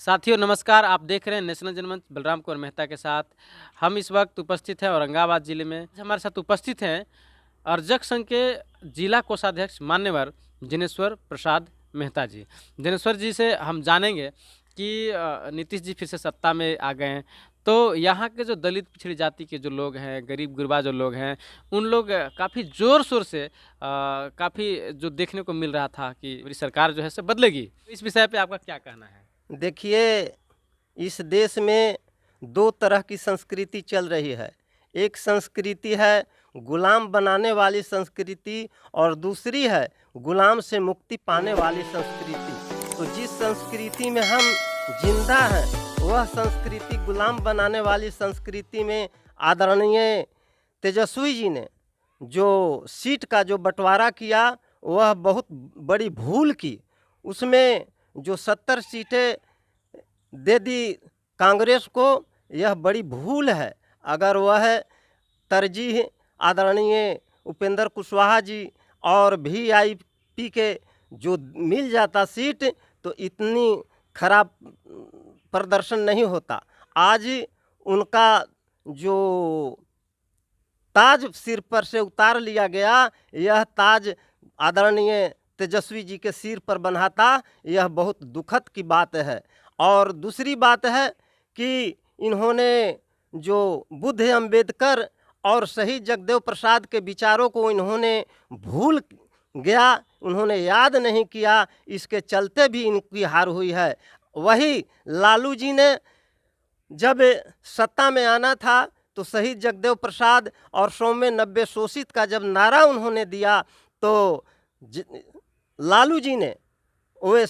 साथियों नमस्कार, आप देख रहे हैं नेशनल जनमंच बलराम कुंवर मेहता के साथ। हम इस वक्त उपस्थित हैं औरंगाबाद जिले में। हमारे साथ उपस्थित हैं अर्जक संघ के जिला कोषाध्यक्ष मान्यवर जिनेश्वर प्रसाद मेहता जी। जिनेश्वर जी से हम जानेंगे कि नीतीश जी फिर से सत्ता में आ गए हैं, तो यहाँ के जो दलित पिछड़ी जाति के जो लोग हैं, गरीब गुरबा जो लोग हैं, उन लोग काफ़ी ज़ोर शोर से काफ़ी जो देखने को मिल रहा था कि मेरी सरकार जो है से बदलेगी। इस विषय पे आपका क्या कहना है? देखिए, इस देश में दो तरह की संस्कृति चल रही है। एक संस्कृति है गुलाम बनाने वाली संस्कृति और दूसरी है गुलाम से मुक्ति पाने वाली संस्कृति। तो जिस संस्कृति में हम जिंदा हैं वह संस्कृति गुलाम बनाने वाली संस्कृति में आदरणीय तेजस्वी जी ने जो सीट का जो बंटवारा किया वह बहुत बड़ी भूल की। उसमें जो 70 सीटें दे दी कांग्रेस को, यह बड़ी भूल है। अगर वह तरजीह आदरणीय उपेंद्र कुशवाहा जी और वीआईपी के जो मिल जाता सीट तो इतनी खराब प्रदर्शन नहीं होता। आज उनका जो ताज सिर पर से उतार लिया गया, यह ताज आदरणीय तेजस्वी जी के सिर पर बंधा था। यह बहुत दुखद की बात है। और दूसरी बात है कि इन्होंने जो बुद्ध अम्बेडकर और शहीद जगदेव प्रसाद के विचारों को इन्होंने भूल गया, उन्होंने याद नहीं किया, इसके चलते भी इनकी हार हुई है। वही लालू जी ने जब सत्ता में आना था तो शहीद जगदेव प्रसाद और 100 में 90 शोषित का जब नारा उन्होंने दिया तो लालू जी ने वे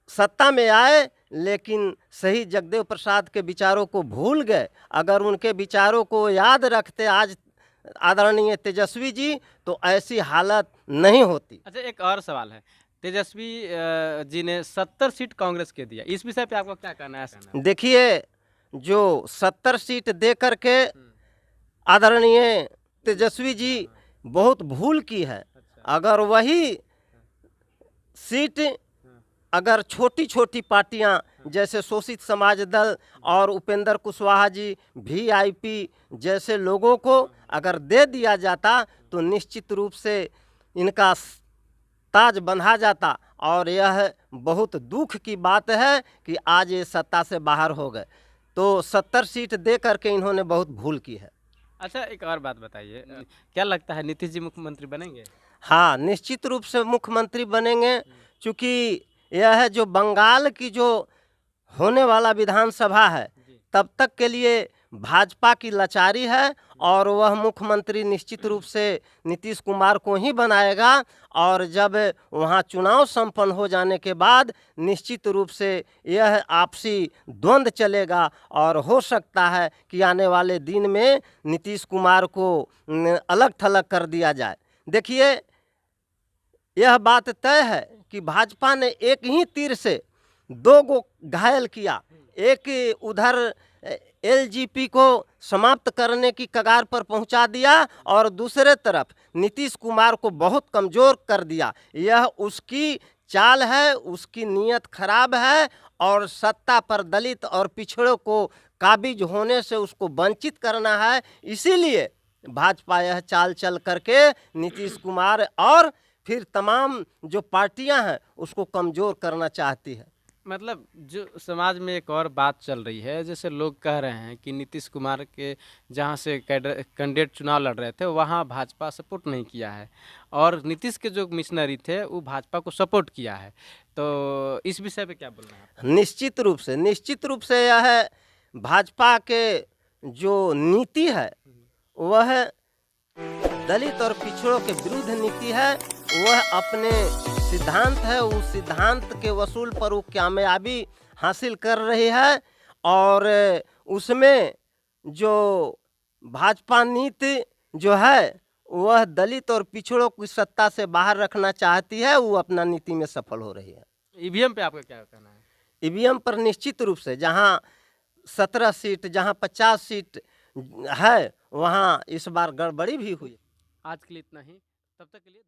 सत्ता में आए लेकिन शहीद जगदेव प्रसाद के विचारों को भूल गए। अगर उनके विचारों को याद रखते आज आदरणीय तेजस्वी जी तो ऐसी हालत नहीं होती। अच्छा, एक और सवाल है। तेजस्वी जी ने 70 सीट कांग्रेस के दिया, इस विषय पे आपको क्या कहना है? देखिए, जो 70 सीट दे करके आदरणीय तेजस्वी जी बहुत भूल की है। अगर वही सीट अगर छोटी छोटी पार्टियां जैसे शोषित समाज दल और उपेंद्र कुशवाहा जी वीआईपी जैसे लोगों को अगर दे दिया जाता तो निश्चित रूप से इनका ताज बंधा जाता। और यह बहुत दुख की बात है कि आज ये सत्ता से बाहर हो गए। तो 70 सीट दे करके इन्होंने बहुत भूल की है। अच्छा, एक और बात बताइए, क्या लगता है नीतीश जी मुख्यमंत्री बनेंगे? हाँ, निश्चित रूप से मुख्यमंत्री बनेंगे, क्योंकि यह है जो बंगाल की जो होने वाला विधानसभा है तब तक के लिए भाजपा की लाचारी है और वह मुख्यमंत्री निश्चित रूप से नीतीश कुमार को ही बनाएगा। और जब वहाँ चुनाव संपन्न हो जाने के बाद निश्चित रूप से यह आपसी द्वंद्व चलेगा और हो सकता है कि आने वाले दिन में नीतीश कुमार को अलग थलग कर दिया जाए। देखिए, यह बात तय है कि भाजपा ने एक ही तीर से दो को घायल किया। एक उधर एलजीपी को समाप्त करने की कगार पर पहुंचा दिया और दूसरे तरफ नीतीश कुमार को बहुत कमज़ोर कर दिया। यह उसकी चाल है, उसकी नीयत खराब है और सत्ता पर दलित और पिछड़ों को काबिज होने से उसको वंचित करना है। इसीलिए भाजपा यह चाल चल करके नीतीश कुमार और फिर तमाम जो पार्टियां हैं उसको कमज़ोर करना चाहती है। मतलब जो समाज में एक और बात चल रही है, जैसे लोग कह रहे हैं कि नीतीश कुमार के जहां से कैंडिडेट चुनाव लड़ रहे थे वहां भाजपा सपोर्ट नहीं किया है और नीतीश के जो मिशनरी थे वो भाजपा को सपोर्ट किया है। तो इस विषय पे क्या बोलना है? निश्चित रूप से यह है भाजपा के जो नीति है वह दलित और पिछड़ों के विरुद्ध नीति है। वह अपने सिद्धांत है, उस सिद्धांत के वसूल पर वो कामयाबी हासिल कर रही है और उसमें जो भाजपा नीति जो है वह दलित और पिछड़ों की सत्ता से बाहर रखना चाहती है, वो अपना नीति में सफल हो रही है। ईवीएम पे आपका क्या कहना है? ईवीएम पर निश्चित रूप से जहां 17 सीट जहां 50 सीट है वहां इस बार गड़बड़ी भी हुई। आज के लिए इतना ही, तब तक के लिए